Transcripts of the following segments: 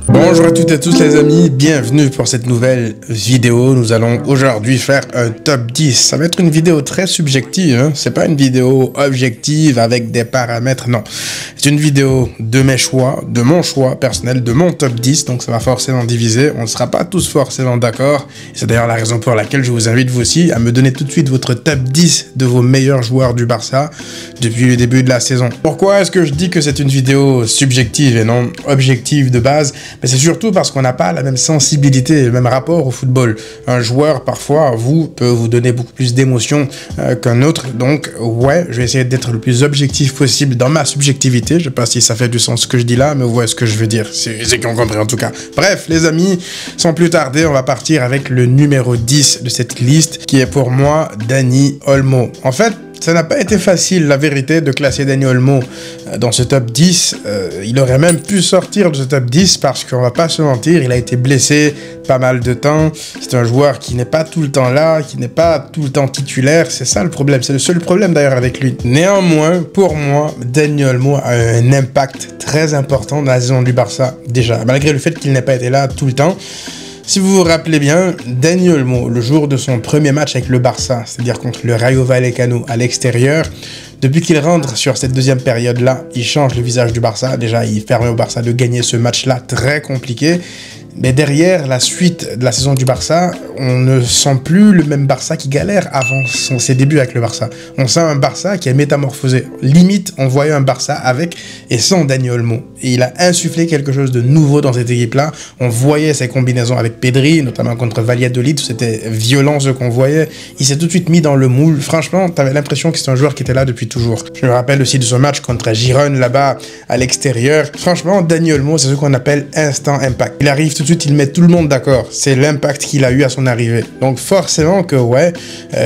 Bonjour à toutes et à tous les amis, bienvenue pour cette nouvelle vidéo. Nous allons aujourd'hui faire un top 10. Ça va être une vidéo très subjective, hein. C'est pas une vidéo objective avec des paramètres, non. C'est une vidéo de mes choix, de mon choix personnel, de mon top 10. Donc ça va forcément diviser, on ne sera pas tous forcément d'accord. C'est d'ailleurs la raison pour laquelle je vous invite vous aussi à me donner tout de suite votre top 10 de vos meilleurs joueurs du Barça depuis le début de la saison. Pourquoi est-ce que je dis que c'est une vidéo subjective et non objective de base? Mais c'est surtout parce qu'on n'a pas la même sensibilité, le même rapport au football. Un joueur, parfois, peut vous donner beaucoup plus d'émotions qu'un autre. Donc, ouais, je vais essayer d'être le plus objectif possible dans ma subjectivité. Je sais pas si ça fait du sens ce que je dis là, mais vous voyez ce que je veux dire. C'est ceux qui ont compris en tout cas. Bref, les amis, sans plus tarder, on va partir avec le numéro 10 de cette liste, qui est pour moi Dani Olmo. En fait, ça n'a pas été facile, la vérité, de classer Dani Olmo dans ce top 10. Il aurait même pu sortir de ce top 10 parce qu'on va pas se mentir, il a été blessé pas mal de temps. C'est un joueur qui n'est pas tout le temps là, qui n'est pas tout le temps titulaire. C'est ça le problème. C'est le seul problème d'ailleurs avec lui. Néanmoins, pour moi, Dani Olmo a un impact très important dans la saison du Barça, déjà, malgré le fait qu'il n'ait pas été là tout le temps. Si vous vous rappelez bien, Dani Olmo, le jour de son premier match avec le Barça, c'est-à-dire contre le Rayo Vallecano à l'extérieur, depuis qu'il rentre sur cette deuxième période-là, il change le visage du Barça. Déjà, il permet au Barça de gagner ce match-là très compliqué. Mais derrière la suite de la saison du Barça, on ne sent plus le même Barça qui galère avant ses débuts avec le Barça. On sent un Barça qui est métamorphosé. Limite, on voyait un Barça avec et sans Dani Olmo. Et il a insufflé quelque chose de nouveau dans cette équipe-là. On voyait ses combinaisons avec Pedri, notamment contre Valladolid, où c'était violent ce qu'on voyait. Il s'est tout de suite mis dans le moule. Franchement, tu avais l'impression que c'est un joueur qui était là depuis toujours. Je me rappelle aussi de ce match contre Girone, là-bas, à l'extérieur. Franchement, Dani Olmo, c'est ce qu'on appelle instant impact. Il arrive tout de suite, il met tout le monde d'accord. C'est l'impact qu'il a eu à son arrivée. Donc forcément que ouais,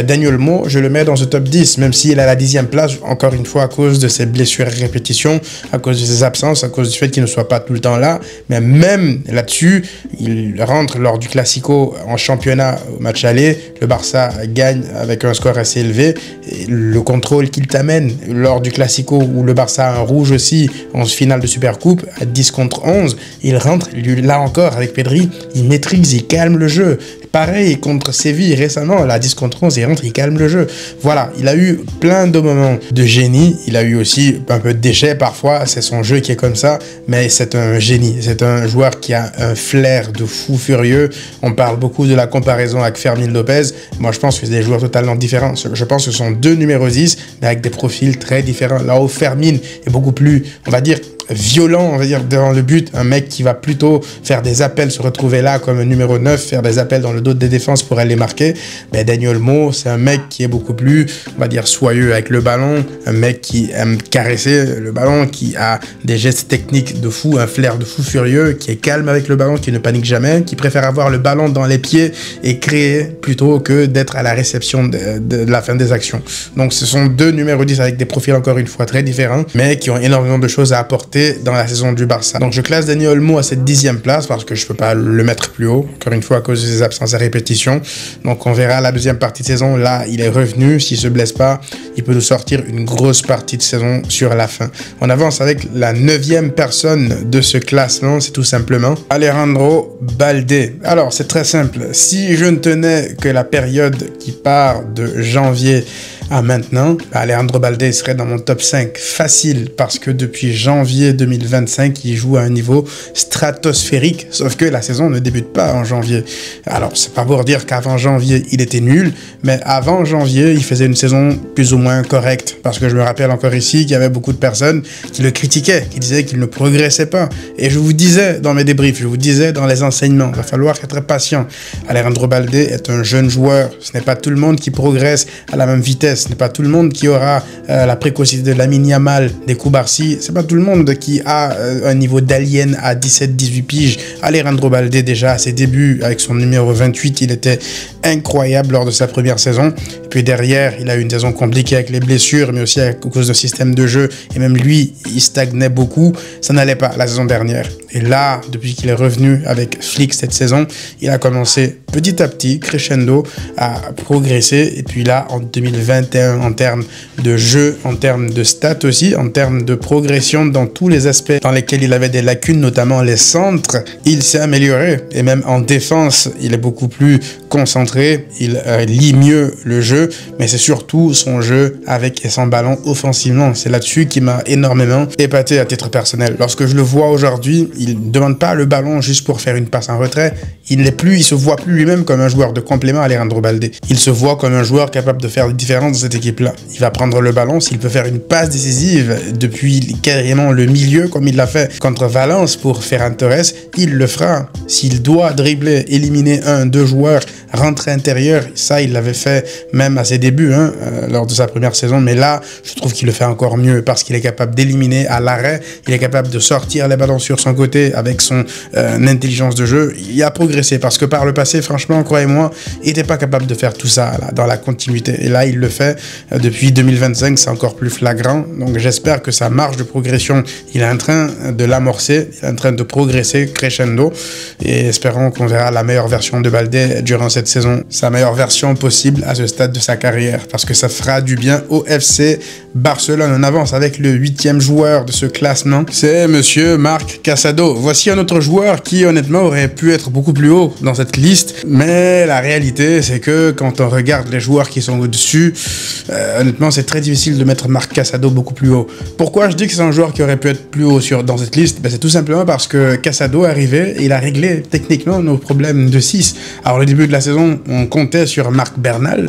Dani Olmo, je le mets dans ce top 10, même s'il est à la 10e place, encore une fois à cause de ses blessures et répétitions, à cause de ses absences, à cause du fait qu'il ne soit pas tout le temps là. Mais même là-dessus, il rentre lors du Classico en championnat au match aller. Le Barça gagne avec un score assez élevé. Et le contrôle qu'il t'amène lors du Classico où le Barça a un rouge aussi en finale de Supercoupe à 10 contre 11, il rentre là encore avec Pedri, il maîtrise, il calme le jeu. Pareil contre Séville récemment, la 10 contre 11, il rentre, il calme le jeu. Voilà, il a eu plein de moments de génie. Il a eu aussi un peu de déchets parfois. C'est son jeu qui est comme ça, mais c'est un génie. C'est un joueur qui a un flair de fou furieux. On parle beaucoup de la comparaison avec Fermín López. Moi, je pense que c'est des joueurs totalement différents. Je pense que ce sont deux numéros 10, mais avec des profils très différents. Là où Fermín est beaucoup plus, on va dire, violent, on va dire, devant le but, un mec qui va plutôt faire des appels, se retrouver là comme un numéro 9, faire des appels dans le dos des défenses pour aller marquer. Mais Dani Olmo, c'est un mec qui est beaucoup plus, on va dire, soyeux avec le ballon, un mec qui aime caresser le ballon, qui a des gestes techniques de fou, un flair de fou furieux, qui est calme avec le ballon, qui ne panique jamais, qui préfère avoir le ballon dans les pieds et créer plutôt que d'être à la réception de la fin des actions. Donc ce sont deux numéros 10 avec des profils encore une fois très différents, mais qui ont énormément de choses à apporter dans la saison du Barça. Donc je classe Dani Olmo à cette 10e place parce que je peux pas le mettre plus haut, encore une fois à cause de ses absences à répétition. Donc on verra la deuxième partie de saison. Là, il est revenu. S'il se blesse pas, il peut nous sortir une grosse partie de saison sur la fin. On avance avec la 9e personne de ce classement, c'est tout simplement Alejandro Balde. Alors c'est très simple. Si je ne tenais que la période qui part de janvier à maintenant, Alejandro Balde serait dans mon top 5 facile parce que depuis janvier 2025, il joue à un niveau stratosphérique, sauf que la saison ne débute pas en janvier. Alors, c'est pas pour dire qu'avant janvier, il était nul, mais avant janvier, il faisait une saison plus ou moins correcte parce que je me rappelle encore ici qu'il y avait beaucoup de personnes qui le critiquaient, qui disaient qu'il ne progressait pas. Et je vous disais dans mes débriefs, je vous disais dans les enseignements, il va falloir être patient. Alejandro Balde est un jeune joueur, ce n'est pas tout le monde qui progresse à la même vitesse. Ce n'est pas tout le monde qui aura la précocité de Lamine Yamal, des Koubarsi. C'est pas tout le monde qui a un niveau d'alien à 17-18 piges. Alejandro Balde, déjà à ses débuts, avec son numéro 28, il était incroyable lors de sa première saison. Et Puis derrière, il a eu une saison compliquée avec les blessures, mais aussi à cause du système de jeu. Et même lui, il stagnait beaucoup. Ça n'allait pas la saison dernière. Et là, depuis qu'il est revenu avec Flick cette saison, il a commencé petit à petit, crescendo, à progresser. Et puis là, en 2021, en termes de jeu, en termes de stats aussi, en termes de progression dans tous les aspects dans lesquels il avait des lacunes, notamment les centres, il s'est amélioré. Et même en défense, il est beaucoup plus concentré, il lit mieux le jeu, mais c'est surtout son jeu avec et sans ballon offensivement. C'est là-dessus qui m'a énormément épaté à titre personnel. Lorsque je le vois aujourd'hui, il ne demande pas le ballon juste pour faire une passe en retrait. Il se voit plus lui-même comme un joueur de complément à Alejandro Balde. Il se voit comme un joueur capable de faire la différence dans cette équipe-là. Il va prendre le ballon, s'il peut faire une passe décisive depuis carrément le milieu, comme il l'a fait contre Valence pour Ferran Torres, il le fera. S'il doit dribbler, éliminer deux joueurs, rentrer intérieur, ça il l'avait fait même à ses débuts, lors de sa première saison, mais là, je trouve qu'il le fait encore mieux parce qu'il est capable d'éliminer à l'arrêt, il est capable de sortir les ballons sur son côté avec son intelligence de jeu. Il a progressé parce que par le passé, franchement, croyez-moi, il n'était pas capable de faire tout ça là, dans la continuité. Et là, il le fait depuis 2025, c'est encore plus flagrant. Donc j'espère que sa marge de progression, il est en train de l'amorcer, il est en train de progresser crescendo et espérons qu'on verra la meilleure version de Balde durant cette saison, sa meilleure version possible à ce stade de sa carrière parce que ça fera du bien au FC Barcelone. On avance avec le 8e joueur de ce classement, c'est monsieur Marc Casado. Voici un autre joueur qui honnêtement aurait pu être beaucoup plus haut dans cette liste, mais la réalité c'est que quand on regarde les joueurs qui sont au-dessus, honnêtement c'est très difficile de mettre Marc Casado beaucoup plus haut. Pourquoi je dis que c'est un joueur qui aurait pu être plus haut dans cette liste? C'est tout simplement parce que Casado est arrivé et il a réglé techniquement nos problèmes de 6. Alors au début de la saison, on comptait sur Marc Bernal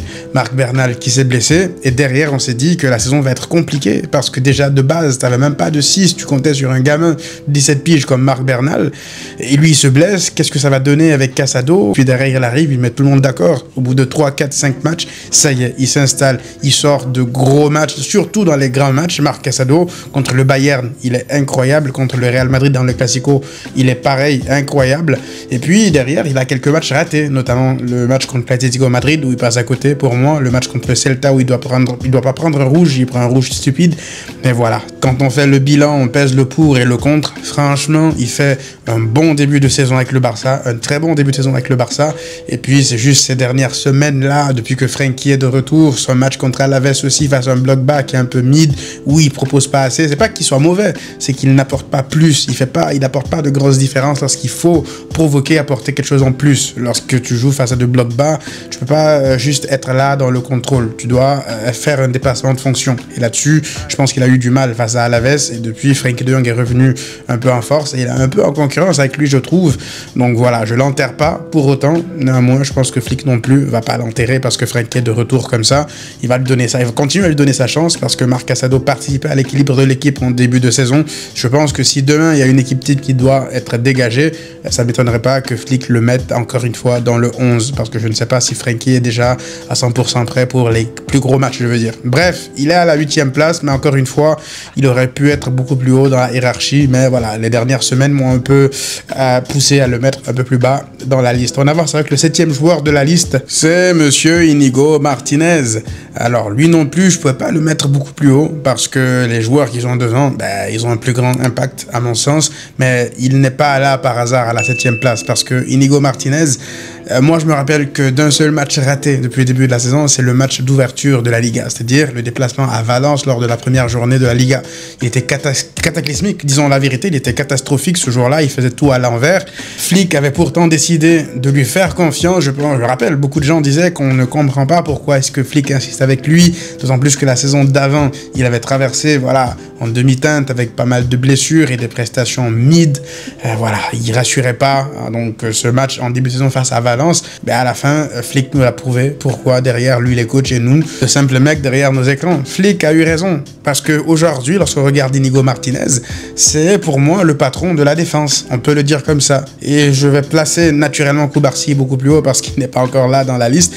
qui s'est blessé et derrière on s'est dit que la saison va être compliquée parce que déjà de base t'avais même pas de 6, tu comptais sur un gamin de 17 piges comme Marc Bernal et lui il se blesse, qu'est-ce que ça va donner avec Casado? Puis derrière il arrive, il met tout le monde d'accord, au bout de 3, 4, 5 matchs, ça y est, il s'installe, il sort de gros matchs, surtout dans les grands matchs. Marc Casado contre le Bayern, il est incroyable, contre le Real Madrid dans le Classico, il est pareil, incroyable, et puis derrière il a quelques matchs ratés, notamment le match contre l'Atlético Madrid où il passe à côté pour moi, le match contre le Celta où il doit pas prendre un rouge, il prend un rouge stupide, mais voilà, quand on fait le bilan, on pèse le pour et le contre, franchement il fait un bon début de saison avec le Barça, un très bon début de saison avec le Barça, et puis c'est juste ces dernières semaines là, depuis que Frenkie est de retour, son match contre Alaves aussi face à un bloc bas qui est un peu mid, où il propose pas assez, c'est pas qu'il soit mauvais, c'est qu'il n'apporte pas plus, il n'apporte pas de grosses différences lorsqu'il faut provoquer, apporter quelque chose en plus. Lorsque tu joues face à de blocs bas, tu peux pas juste être là dans le contrôle, tu dois faire un dépassement de fonction, et là-dessus, je pense qu'il a eu du mal face à Alaves, et depuis Frenkie de Jong est revenu un peu en force, et il est un peu en concurrence avec lui je trouve, donc voilà, je l'enterre pas pour autant, néanmoins je pense que Flick non plus va pas l'enterrer parce que Frenkie est de retour comme ça, il va lui donner ça, il va continuer à lui donner sa chance parce que Marc Casado participait à l'équilibre de l'équipe en début de saison. Je pense que si demain il y a une équipe type qui doit être dégagée, ça ne m'étonnerait pas que Flick le mette encore une fois dans le 11 parce que je ne sais pas si Frenkie est déjà à 100% prêt pour les plus gros matchs, je veux dire. Bref, il est à la 8e place, mais encore une fois, il aurait pu être beaucoup plus haut dans la hiérarchie, mais voilà, les dernières semaines m'ont un peu poussé à le mettre un peu plus bas dans la liste. On avance avec le 7e joueur de la liste, c'est monsieur Inigo Martinez. Alors lui non plus, je pouvais pas le mettre beaucoup plus haut parce que les joueurs qui sont devant, ils ont un plus grand impact à mon sens, mais il n'est pas là par hasard à la 7e place parce que Inigo Martinez, moi je me rappelle que d'un seul match raté depuis le début de la saison, c'est le match d'ouverture de la Liga, c'est-à-dire le déplacement à Valence lors de la première journée de la Liga. Il était cataclysmique, disons la vérité, il était catastrophique ce jour-là, il faisait tout à l'envers. Flick avait pourtant décidé de lui faire confiance, je me rappelle, beaucoup de gens disaient qu'on ne comprend pas pourquoi est-ce que Flick insiste avec lui, d'autant plus que la saison d'avant, il avait traversé, voilà, en demi-teinte avec pas mal de blessures et des prestations mid, voilà, il rassurait pas, donc ce match en début de saison face à Valence, à la fin, Flick nous l'a prouvé, pourquoi derrière lui les coachs et nous, le simple mec derrière nos écrans. Flick a eu raison, parce qu'aujourd'hui, lorsqu'on regarde Inigo Martinez, c'est pour moi le patron de la défense, on peut le dire comme ça, et je vais placer naturellement Koubarsi beaucoup plus haut parce qu'il n'est pas encore là dans la liste,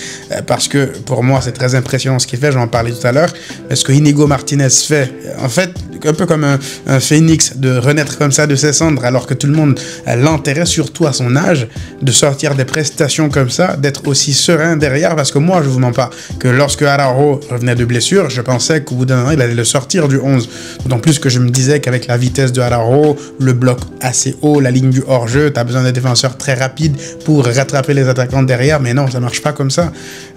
parce que pour moi c'est très impressionnant ce qu'il fait, j'en parlais tout à l'heure, mais ce que Inigo Martinez fait, en fait, un peu comme un phénix, de renaître comme ça de ses cendres, alors que tout le monde l'enterrait, surtout à son âge, de sortir des prestations comme ça, d'être aussi serein derrière, parce que moi, je vous mens pas, que lorsque Araujo revenait de blessure, je pensais qu'au bout d'un an, il allait le sortir du 11. D'autant plus que je me disais qu'avec la vitesse de Araujo, le bloc assez haut, la ligne du hors-jeu, tu as besoin d'un défenseur très rapide pour rattraper les attaquants derrière, mais non, ça marche pas comme ça.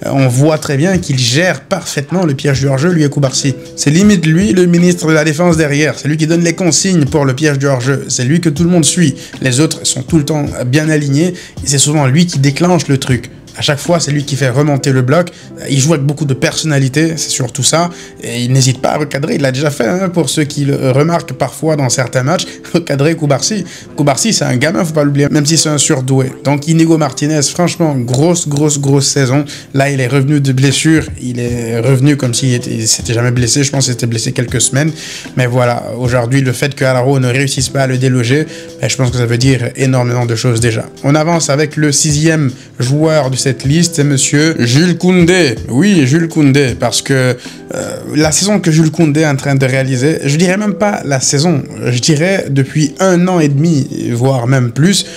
On voit très bien qu'il gère parfaitement le piège du hors-jeu, lui et Cubarsí. C'est limite lui, le ministre de la Défense derrière. C'est lui qui donne les consignes pour le piège du hors-jeu. C'est lui que tout le monde suit. Les autres sont tout le temps bien alignés et c'est souvent lui qui déclenche le truc. À chaque fois, c'est lui qui fait remonter le bloc. Il joue avec beaucoup de personnalité, c'est surtout ça. Et il n'hésite pas à recadrer. Il l'a déjà fait, hein, pour ceux qui le remarquent parfois dans certains matchs. Recadrer Cubarsí. Cubarsí, c'est un gamin, faut pas l'oublier, même si c'est un surdoué. Donc Inigo Martinez, franchement, grosse saison. Là, il est revenu de blessure. Il est revenu comme s'il s'était jamais blessé. Je pense qu'il s'était blessé quelques semaines. Mais voilà, aujourd'hui, le fait que Araujo ne réussisse pas à le déloger, je pense que ça veut dire énormément de choses déjà. On avance avec le 6e joueur de cette liste, c'est monsieur Jules Koundé. Oui, Jules Koundé, parce que la saison que Jules Koundé est en train de réaliser, je dirais même pas la saison, je dirais depuis 1 an et demi, voire même plus,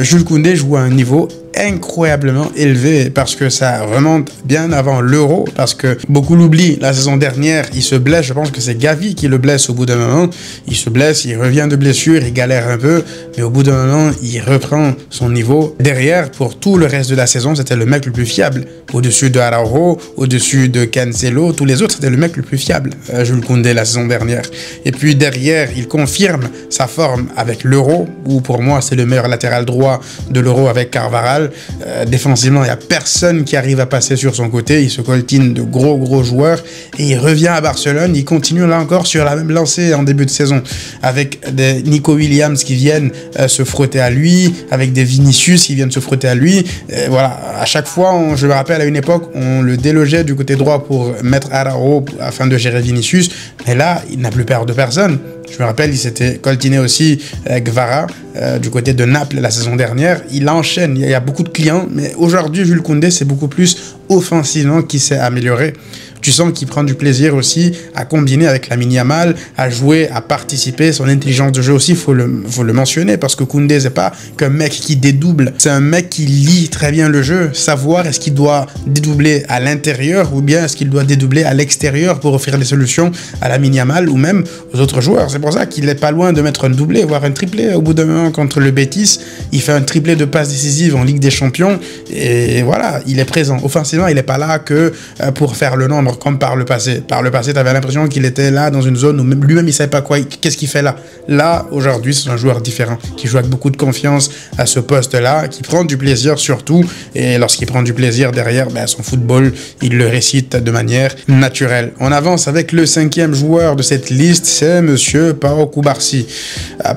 Jules Koundé joue à un niveau incroyablement élevé, parce que ça remonte bien avant l'Euro, parce que beaucoup l'oublient, la saison dernière il se blesse, je pense que c'est Gavi qui le blesse au bout d'un moment, il se blesse, il revient de blessure, il galère un peu, mais au bout d'un moment il reprend son niveau. Derrière, pour tout le reste de la saison, c'était le mec le plus fiable, au-dessus de Araujo, au-dessus de Cancelo, tous les autres c'était le mec le plus fiable, Jules Koundé la saison dernière. Et puis derrière, il confirme sa forme avec l'Euro, où pour moi c'est le meilleur latéral droit de l'Euro avec Carvajal. Défensivement, il n'y a personne qui arrive à passer sur son côté. Il se coltine de gros joueurs et il revient à Barcelone. Il continue là encore sur la même lancée en début de saison, avec des Nico Williams qui viennent se frotter à lui, avec des Vinicius qui viennent se frotter à lui. Voilà, à chaque fois, je me rappelle à une époque, on le délogeait du côté droit pour mettre Araujo afin de gérer Vinicius, mais là, il n'a plus peur de personne. Je me rappelle, il s'était coltiné aussi Guevara du côté de Naples la saison dernière. Il enchaîne, il y a beaucoup de clients, mais aujourd'hui, Jules Koundé, c'est beaucoup plus offensivement qu'il s'est amélioré. Tu sens qu'il prend du plaisir aussi à combiner avec Lamine Yamal, à jouer, à participer. Son intelligence de jeu aussi, faut le mentionner, parce que Koundé, c'est pas qu'un mec qui dédouble. C'est un mec qui lit très bien le jeu, savoir est-ce qu'il doit dédoubler à l'intérieur ou bien est-ce qu'il doit dédoubler à l'extérieur pour offrir des solutions à Lamine Yamal ou même aux autres joueurs. C'est pour ça qu'il est pas loin de mettre un doublé, voire un triplé au bout d'un moment contre le Betis. Il fait un triplé de passes décisives en Ligue des Champions et voilà, il est présent. Offensivement, il est pas là que pour faire le nombre comme par le passé. Par le passé, tu avais l'impression qu'il était là dans une zone où lui-même il savait pas quoi, qu'est-ce qu'il fait là. Là, aujourd'hui, c'est un joueur différent, qui joue avec beaucoup de confiance à ce poste-là, qui prend du plaisir surtout, et lorsqu'il prend du plaisir derrière, son football, il le récite de manière naturelle. On avance avec le 5e joueur de cette liste, c'est monsieur Pau Cubarsí.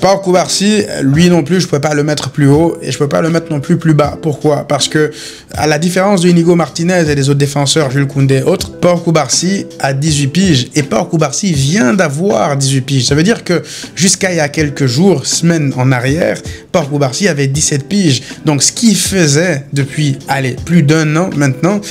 Pau Cubarsí, lui non plus, je peux pas le mettre plus haut, et je peux pas le mettre non plus bas. Pourquoi? Parce que, à la différence de Inigo Martinez et des autres défenseurs, Jules Koundé et autres, Pau Cubarsí a 18 piges et Pau Cubarsí vient d'avoir 18 piges. Ça veut dire que jusqu'à il y a quelques jours, semaines en arrière, Pau Cubarsí avait 17 piges. Donc ce qu'il faisait depuis, plus d'1 an maintenant,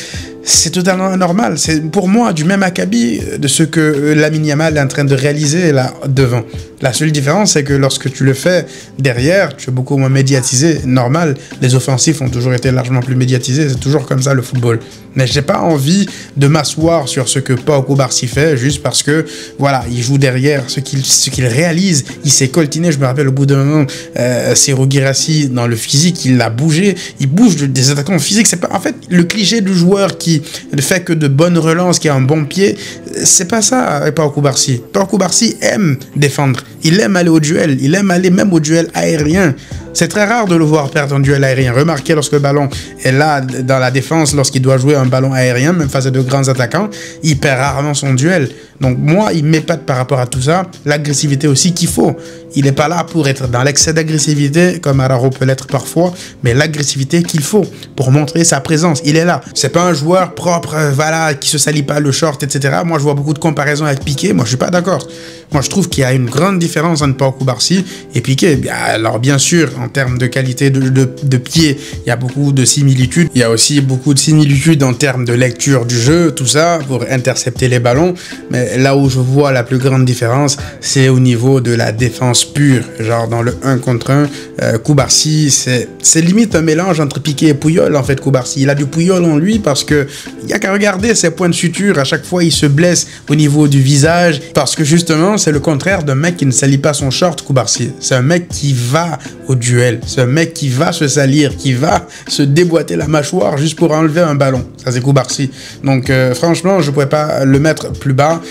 c'est totalement anormal. C'est pour moi du même acabit de ce que Lamine Yamal est en train de réaliser là devant. La seule différence, c'est que lorsque tu le fais derrière, tu es beaucoup moins médiatisé. Normal, les offensifs ont toujours été largement plus médiatisés. C'est toujours comme ça le football. Mais j'ai pas envie de m'asseoir sur ce que Pau Cubarsí fait juste parce que voilà, il joue derrière ce qu'il réalise. Il s'est coltiné. Je me rappelle au bout d'un moment, Serhou Guirassy dans le physique, il l'a bougé. Il bouge des attaquants physiques. C'est pas en fait le cliché du joueur qui ne fait que de bonnes relances, qui a un bon pied. C'est pas ça avec Pau Cubarsí. Pau Cubarsí aime défendre. Il aime aller au duel, il aime aller même au duel aérien. C'est très rare de le voir perdre un duel aérien. Remarquez lorsque le ballon est là dans la défense, lorsqu'il doit jouer un ballon aérien, même face à de grands attaquants, il perd rarement son duel. Donc moi, il m'épate par rapport à tout ça. L'agressivité aussi qu'il faut. Il n'est pas là pour être dans l'excès d'agressivité, comme Araujo peut l'être parfois, mais l'agressivité qu'il faut pour montrer sa présence. Il est là. C'est pas un joueur propre, voilà, qui se salit pas le short, etc. Moi, je vois beaucoup de comparaisons avec Piqué. Moi, je suis pas d'accord. Moi, je trouve qu'il y a une grande différence entre Pau Cubarsí et Piqué. Alors, bien sûr, en termes de qualité de pied, il y a beaucoup de similitudes. Il y a aussi beaucoup de similitudes en termes de lecture du jeu, tout ça, pour intercepter les ballons. Mais là où je vois la plus grande différence, c'est au niveau de la défense pure. Genre, dans le 1 contre 1, Cubarsí, c'est limite un mélange entre Piqué et Puyol, en fait, Cubarsí. Il a du Puyol en lui parce que il y a qu'à regarder ses points de suture. À chaque fois, il se blesse au niveau du visage parce que justement, c'est le contraire d'un mec qui ne salit pas son short, Cubarsí. C'est un mec qui va au duel. C'est un mec qui va se salir, qui va se déboîter la mâchoire juste pour enlever un ballon. Ça, c'est Cubarsí. Donc, franchement, je ne pouvais pas le mettre plus bas.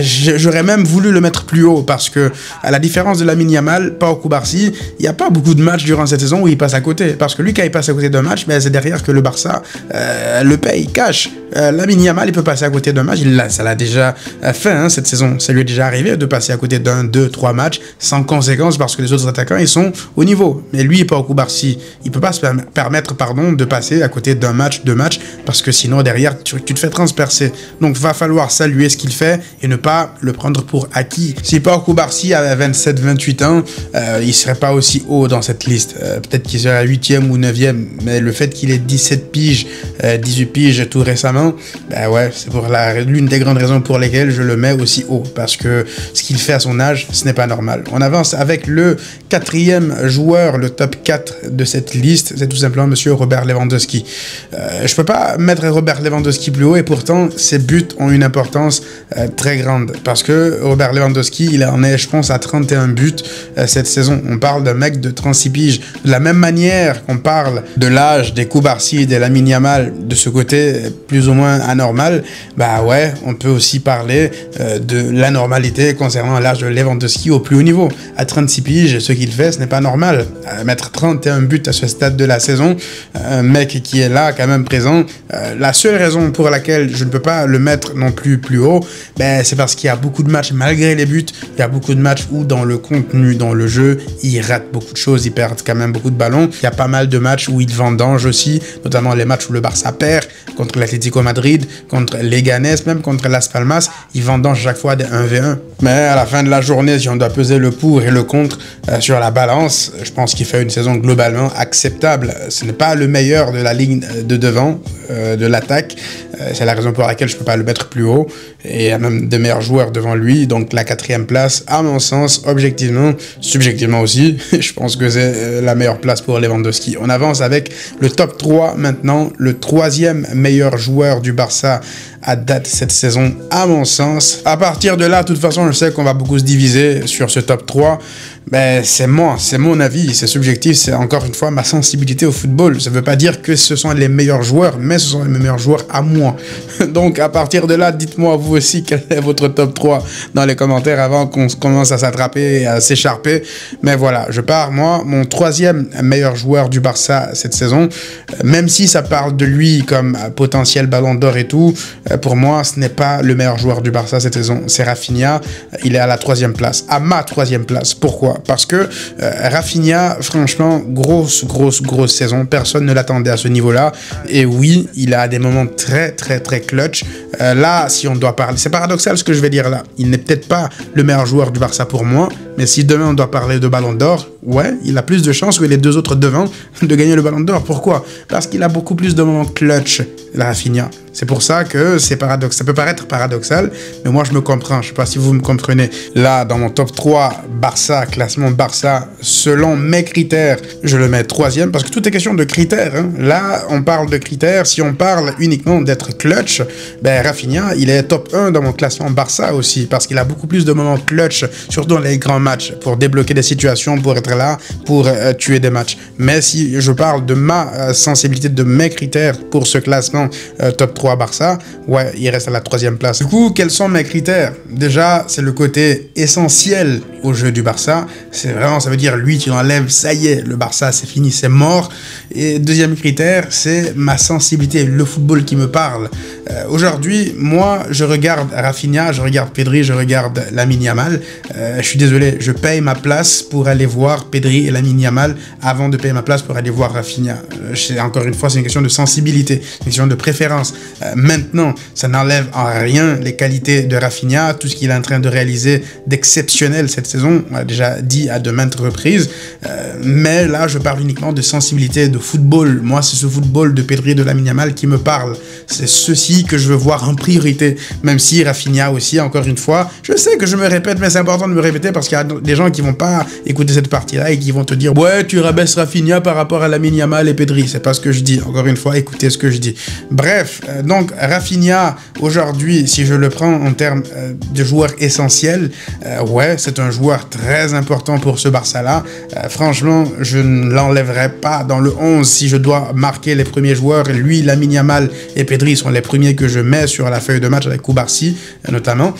J'aurais même voulu le mettre plus haut parce que, à la différence de Lamine Yamal, Pau Cubarsí, il n'y a pas beaucoup de matchs durant cette saison où il passe à côté. Parce que lui, quand il passe à côté d'un match, ben, c'est derrière que le Barça le paye, cash. Lamine Yamal, il peut passer à côté d'un match. Ça l'a déjà fait hein, cette saison. Ça lui est déjà arrivé de passer à côté d'un, deux, trois matchs sans conséquence parce que les autres attaquants, ils sont au niveau. Mais lui, Pau Cubarsí, il peut pas se permettre de passer à côté d'un match, deux matchs, parce que sinon, derrière, tu te fais transpercer. Donc, va falloir saluer ce qu'il fait et ne pas le prendre pour acquis. Si Pau Cubarsí avait 27, 28 ans, il serait pas aussi haut dans cette liste. Peut-être qu'il serait 8e ou 9e, mais le fait qu'il ait 17 piges, 18 piges tout récemment, ben ouais, c'est pour l'une des grandes raisons pour lesquelles je le mets aussi haut, parce que ce qu'il fait à son âge, ce n'est pas normal. On avance avec le 4e joueur, le top 4 de cette liste, c'est tout simplement monsieur Robert Lewandowski. Je peux pas mettre Robert Lewandowski plus haut et pourtant ses buts ont une importance très grande, parce que Robert Lewandowski, il en est, je pense, à 31 buts cette saison. On parle d'un mec de 36 piges. De la même manière qu'on parle de l'âge des Cubarsí et des Lamine Yamal, de ce côté plus ou moins anormal, bah ouais, on peut aussi parler de l'anormalité concernant l'âge de Lewandowski au plus haut niveau. À 36 piges, ce qu'il fait, ce n'est pas normal. Mettre 31 buts à ce stade de la saison, un mec qui est là, quand même présent, la seule raison pour laquelle je ne peux pas le mettre non plus haut, ben, c'est parce qu'il y a beaucoup de matchs, malgré les buts, il y a beaucoup de matchs où dans le contenu, dans le jeu, il rate beaucoup de choses, il perd quand même beaucoup de ballons. Il y a pas mal de matchs où il vendange aussi, notamment les matchs où le Barça perd, contre l'Atlético Madrid, contre Leganés, même contre Las Palmas, il vendange chaque fois des 1v1. Mais à la fin de la journée, si on doit peser le pour et le contre sur la balance, je pense qu'il fait une saison globalement acceptable. Ce n'est pas le meilleur de la ligne de devant, de l'attaque. C'est la raison pour laquelle je ne peux pas le mettre plus haut. Et il y a même des meilleurs joueurs devant lui. Donc la 4e place, à mon sens, objectivement, subjectivement aussi, je pense que c'est la meilleure place pour Lewandowski. On avance avec le top 3 maintenant. Le 3e meilleur joueur du Barça à date cette saison, à mon sens. À partir de là, de toute façon, je sais qu'on va beaucoup se diviser sur ce top 3. Mais c'est moi, c'est mon avis, c'est subjectif, c'est encore une fois ma sensibilité au football. Ça ne veut pas dire que ce sont les meilleurs joueurs, mais ce sont les meilleurs joueurs à moi. Donc à partir de là, dites-moi vous aussi quel est votre top 3 dans les commentaires avant qu'on commence à s'attraper et à s'écharper. Mais voilà, je pars, moi, mon 3e meilleur joueur du Barça cette saison, même si ça parle de lui comme potentiel ballon d'or et tout, pour moi, ce n'est pas le meilleur joueur du Barça cette saison, c'est Rafinha. Il est à la 3e place, à ma 3e place. Pourquoi ? Parce que Rafinha, franchement, grosse saison. Personne ne l'attendait à ce niveau-là. Et oui, il a des moments très clutch. Là, si on doit parler, c'est paradoxal ce que je vais dire là. Il n'est peut-être pas le meilleur joueur du Barça pour moi, mais si demain on doit parler de Ballon d'Or, ouais, il a plus de chances que les deux autres devant de gagner le Ballon d'Or. Pourquoi ? Parce qu'il a beaucoup plus de moments clutch, Rafinha. C'est pour ça que c'est paradoxal. Ça peut paraître paradoxal, mais moi je me comprends. Je sais pas si vous me comprenez. Là, dans mon top 3 Barça, classement Barça, selon mes critères, je le mets 3e parce que tout est question de critères. Hein. Là, on parle de critères. Si on parle uniquement d'être clutch, ben Rafinha, il est top 1 dans mon classement Barça aussi parce qu'il a beaucoup plus de moments clutch, surtout dans les grands matchs, pour débloquer des situations, pour être là, pour tuer des matchs. Mais si je parle de ma sensibilité, de mes critères pour ce classement top 3 Barça, ouais, il reste à la 3e place. Du coup, quels sont mes critères? Déjà, c'est le côté essentiel au jeu du Barça. C'est vraiment, ça veut dire, lui, tu l'enlèves, ça y est, le Barça, c'est fini, c'est mort. Et deuxième critère, c'est ma sensibilité, le football qui me parle. Aujourd'hui, moi, je regarde Rafinha, je regarde Pedri, je regarde Lamine Yamal. Je suis désolé, désolé, je paye ma place pour aller voir Pedri et Lamine Yamal avant de payer ma place pour aller voir Rafinha. Encore une fois, c'est une question de sensibilité, une question de préférence. Maintenant, ça n'enlève en rien les qualités de Rafinha, tout ce qu'il est en train de réaliser d'exceptionnel cette saison, on l'a déjà dit à de maintes reprises, mais là, je parle uniquement de sensibilité, de football. Moi, c'est ce football de Pedri et de Lamine Yamal qui me parle. C'est ceci que je veux voir en priorité, même si Rafinha aussi, encore une fois, je sais que je me répète, mais c'est important de me répéter parce qu'il y a des gens qui vont pas écouter cette partie-là et qui vont te dire « Ouais, tu rabaisses Rafinha par rapport à Lamine Yamal et Pedri. » C'est pas ce que je dis. Encore une fois, écoutez ce que je dis. Bref, donc Rafinha, aujourd'hui, si je le prends en termes de joueur essentiel, ouais, c'est un joueur très important pour ce Barça-là. Franchement, je ne l'enlèverai pas dans le 11 si je dois marquer les premiers joueurs. Lui, Lamine Yamal et Pedri sont les premiers que je mets sur la feuille de match avec Koubarsi, notamment.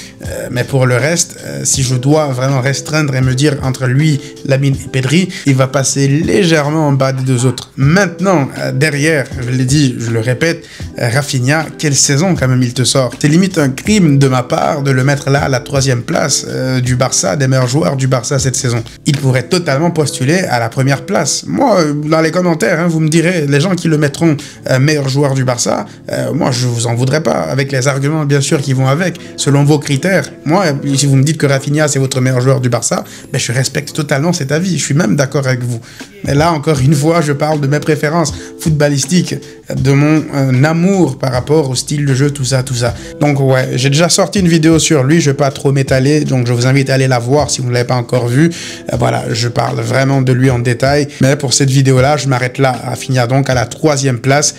Mais pour le reste, si je dois vraiment restreindre et me dire entre lui, Lamine et Pedri, il va passer légèrement en bas des deux autres. Maintenant, derrière, je l'ai dit, je le répète, Rafinha, quelle saison quand même il te sort. C'est limite un crime de ma part de le mettre là à la 3e place du Barça, des meilleurs joueurs du Barça cette saison. Il pourrait totalement postuler à la première place. Moi, dans les commentaires, hein, vous me direz, les gens qui le mettront meilleur joueur du Barça, moi je vous en voudrais pas, avec les arguments bien sûr qui vont avec, selon vos critères. Moi, si vous me dites que Rafinha c'est votre meilleur joueur du Barça, ben, je respecte totalement cet avis, je suis même d'accord avec vous. Mais là, encore une fois, je parle de mes préférences footballistiques, de mon amour par rapport au style de jeu, tout ça, tout ça. Donc ouais, j'ai déjà sorti une vidéo sur lui, je vais pas trop m'étaler, donc je vous invite à aller la voir si vous ne l'avez pas encore vue. Voilà, je parle vraiment de lui en détail. Mais pour cette vidéo-là, je m'arrête là, à finir donc à la 3e place.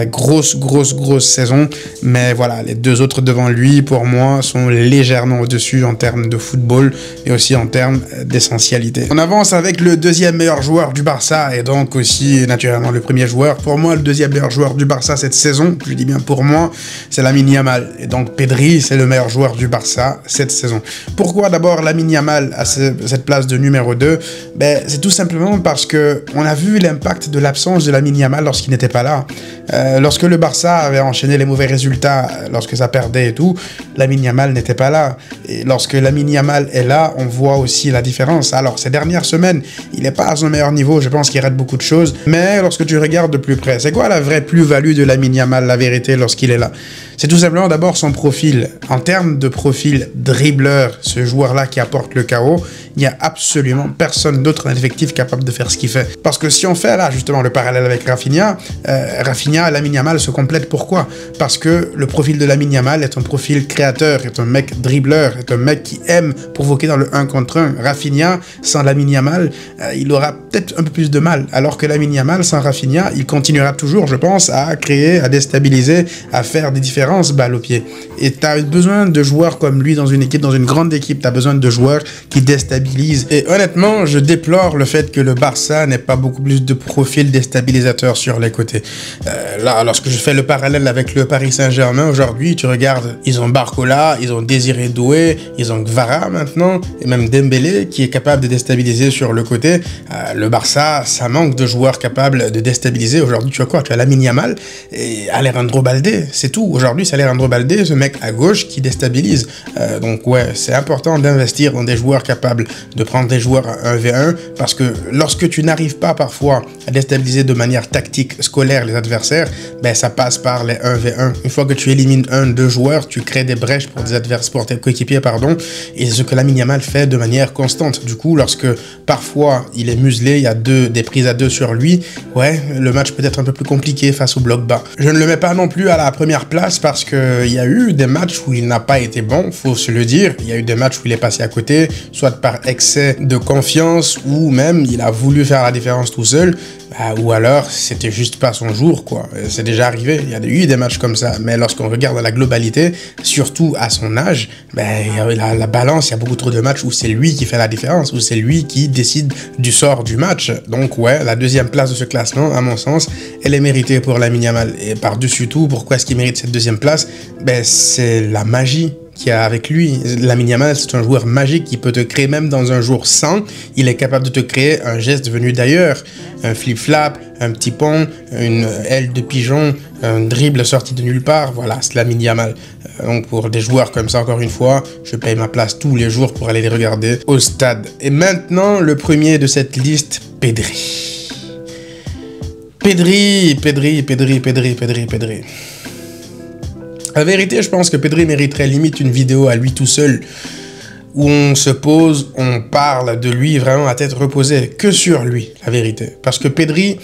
Grosse saison. Mais voilà, les deux autres devant lui, pour moi, sont légèrement au-dessus en termes de football et aussi en termes d'essentialité. On avance avec le deuxième meilleur joueur du Barça et donc aussi naturellement le premier joueur. Pour moi, le deuxième meilleur joueur du Barça cette saison, je dis bien pour moi, c'est Lamine Yamal. Et donc Pedri, c'est le meilleur joueur du Barça cette saison. Pourquoi d'abord Lamine Yamal à cette place de numéro 2? Ben, c'est tout simplement parce que on a vu l'impact de l'absence de Lamine Yamal lorsqu'il n'était pas là. Lorsque le Barça avait enchaîné les mauvais résultats, lorsque ça perdait et tout, Lamine Yamal n'était pas là. Et lorsque Lamine Yamal est là, on voit aussi la différence. Alors, ces dernières semaines, il n'est pas à son meilleur niveau, je pense qu'il rate beaucoup de choses, mais lorsque tu regardes de plus près, c'est quoi la vraie plus-value de Lamine Yamal, la vérité, lorsqu'il est là? C'est tout simplement d'abord son profil. En termes de profil dribbleur, ce joueur-là qui apporte le chaos, il n'y a absolument personne d'autre dans l'effectif capable de faire ce qu'il fait. Parce que si on fait là justement le parallèle avec Rafinha, Rafinha et Lamine Yamal se complètent. Pourquoi? Parce que le profil de Lamine Yamal est un profil créateur, est un mec dribbleur, est un mec qui aime provoquer dans le 1 contre 1. Rafinha, sans Lamine Yamal, il aura peut-être un peu plus de mal. Alors que Lamine Yamal, sans Rafinha, il continuera toujours, je pense, à créer, à déstabiliser, à faire des différences balle au pied. Et tu as besoin de joueurs comme lui dans une équipe, dans une grande équipe, tu as besoin de joueurs qui déstabilisent. Et honnêtement, je déplore le fait que le Barça n'ait pas beaucoup plus de profils déstabilisateurs sur les côtés. Là, lorsque je fais le parallèle avec le Paris Saint-Germain aujourd'hui, tu regardes, ils ont Barcola, ils ont Désiré Doué, ils ont Gvara maintenant, et même Dembélé qui est capable de déstabiliser sur le côté. Le Barça, ça manque de joueurs capables de déstabiliser. Aujourd'hui, tu as quoi? Tu as Lamine Yamal et Alejandro Baldé, c'est tout. Aujourd'hui, c'est Alejandro Baldé, ce mec à gauche qui déstabilise. Donc ouais, c'est important d'investir dans des joueurs capables de prendre des joueurs à 1v1 parce que lorsque tu n'arrives pas parfois à déstabiliser de manière tactique, scolaire les adversaires, ben ça passe par les 1v1. Une fois que tu élimines 1-2 joueurs, tu crées des brèches pour des adversaires, pour tes coéquipiers, pardon, et c'est ce que Lamine Yamal fait de manière constante. Du coup, lorsque parfois il est muselé, il y a des prises à 2 sur lui, ouais, le match peut être un peu plus compliqué face au bloc bas. Je ne le mets pas non plus à la première place parce que il y a eu des matchs où il n'a pas été bon, faut se le dire. Il y a eu des matchs où il est passé à côté, soit par excès de confiance ou même il a voulu faire la différence tout seul, ou alors c'était juste pas son jour, quoi. C'est déjà arrivé, il y a eu des matchs comme ça, mais lorsqu'on regarde la globalité, surtout à son âge, la balance, il y a beaucoup trop de matchs où c'est lui qui fait la différence, où c'est lui qui décide du sort du match. Donc ouais, la deuxième place de ce classement, à mon sens, elle est méritée pour Lamine Yamal. Et par-dessus tout, pourquoi est-ce qu'il mérite cette deuxième place? Ben, c'est la magie qu'il y a avec lui. Lamine Yamal, c'est un joueur magique qui peut te créer même dans un jour sans. Il est capable de te créer un geste venu d'ailleurs. Un flip-flap, un petit pont, une aile de pigeon, un dribble sorti de nulle part. Voilà, c'est Lamine Yamal. Donc pour des joueurs comme ça, encore une fois, je paye ma place tous les jours pour aller les regarder au stade. Et maintenant, le premier de cette liste, Pedri. Pedri. La vérité, je pense que Pedri mériterait limite une vidéo à lui tout seul où on se pose, on parle de lui vraiment à tête reposée, que sur lui, la vérité. Parce que Pedri,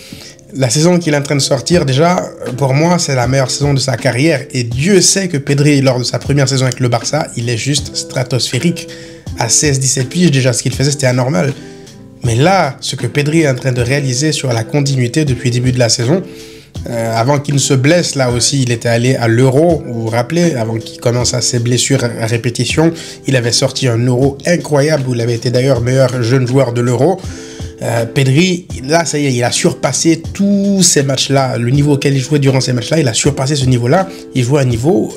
la saison qu'il est en train de sortir, déjà, pour moi, c'est la meilleure saison de sa carrière. Et Dieu sait que Pedri, lors de sa première saison avec le Barça, il est juste stratosphérique. À 16-17 piges, déjà, ce qu'il faisait, c'était anormal. Mais là, ce que Pedri est en train de réaliser sur la continuité depuis le début de la saison, avant qu'il ne se blesse, là aussi, il était allé à l'Euro, vous vous rappelez, avant qu'il commence à ses blessures à répétition, il avait sorti un Euro incroyable, où il avait été d'ailleurs meilleur jeune joueur de l'Euro. Pedri, là, ça y est, il a surpassé tous ces matchs-là, le niveau auquel il jouait durant ces matchs-là, il a surpassé ce niveau-là, il joue à un niveau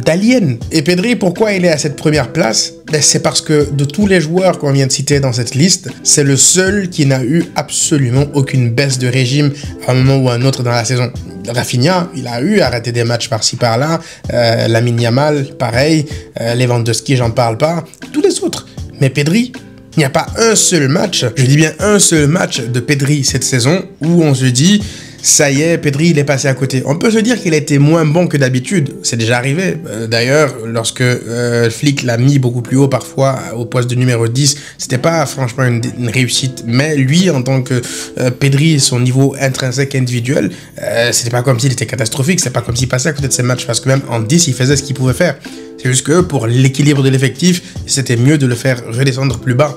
d'alien. Et Pedri, pourquoi il est à cette première place? Ben, c'est parce que de tous les joueurs qu'on vient de citer dans cette liste, c'est le seul qui n'a eu absolument aucune baisse de régime à un moment ou à un autre dans la saison. Rafinha, il a eu arrêté des matchs par-ci par-là, Lamine Yamal, pareil, Lewandowski, j'en parle pas, tous les autres. Mais Pedri, il n'y a pas un seul match, je dis bien un seul match de Pedri cette saison où on se dit ça y est, Pedri, il est passé à côté. On peut se dire qu'il a été moins bon que d'habitude. C'est déjà arrivé. D'ailleurs, lorsque Flick l'a mis beaucoup plus haut parfois au poste de numéro 10, c'était pas franchement une réussite. Mais lui, en tant que Pedri, son niveau intrinsèque individuel, c'était pas comme s'il était catastrophique. C'est pas comme s'il passait à côté de ses matchs. Parce que même en 10, il faisait ce qu'il pouvait faire. C'est juste que pour l'équilibre de l'effectif, c'était mieux de le faire redescendre plus bas.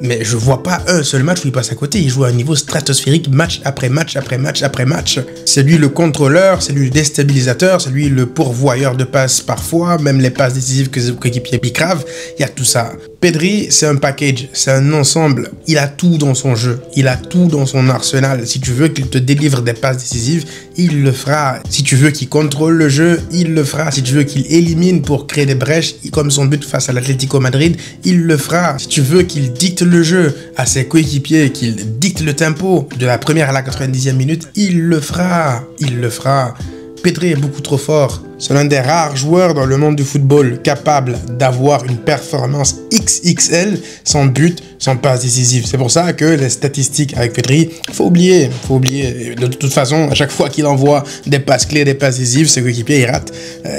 Mais je vois pas un seul match où il passe à côté. Il joue à un niveau stratosphérique, match après match, après match, après match. C'est lui le contrôleur, c'est lui le déstabilisateur, c'est lui le pourvoyeur de passes parfois, même les passes décisives que ses coéquipiers picravent. Il y a tout ça. Pedri, c'est un package, c'est un ensemble. Il a tout dans son jeu, il a tout dans son arsenal. Si tu veux qu'il te délivre des passes décisives, il le fera. Si tu veux qu'il contrôle le jeu, il le fera. Si tu veux qu'il élimine pour créer des brèches, comme son but face à l'Atlético Madrid, il le fera. Si tu veux qu'il dicte le jeu à ses coéquipiers, qu'il dicte le tempo de la première à la 90e minute, il le fera. Il le fera. Pedri est beaucoup trop fort. C'est l'un des rares joueurs dans le monde du football capable d'avoir une performance XXL sans but, sans passe décisive. C'est pour ça que les statistiques avec Pedri, faut oublier. De toute façon, à chaque fois qu'il envoie des passes clés, des passes décisives, ses coéquipiers, il rate.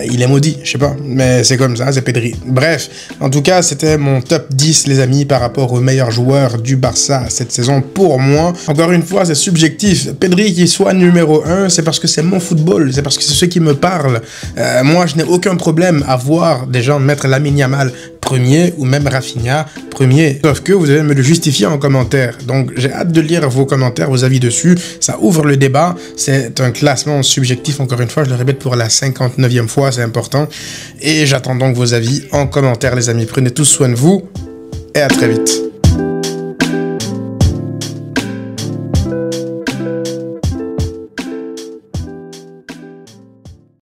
Il est maudit, je sais pas. Mais c'est comme ça, c'est Pedri. Bref, en tout cas, c'était mon top 10, les amis, par rapport aux meilleurs joueurs du Barça cette saison pour moi. Encore une fois, c'est subjectif. Pedri qui soit numéro 1, c'est parce que c'est mon football, c'est parce que c'est ce qui me parle. Moi, je n'ai aucun problème à voir des gens mettre Lamine Yamal premier ou même Rafinha premier. Sauf que vous allez me le justifier en commentaire. Donc, j'ai hâte de lire vos commentaires, vos avis dessus. Ça ouvre le débat. C'est un classement subjectif, encore une fois. Je le répète pour la 59e fois, c'est important. Et j'attends donc vos avis en commentaire, les amis. Prenez tous soin de vous et à très vite.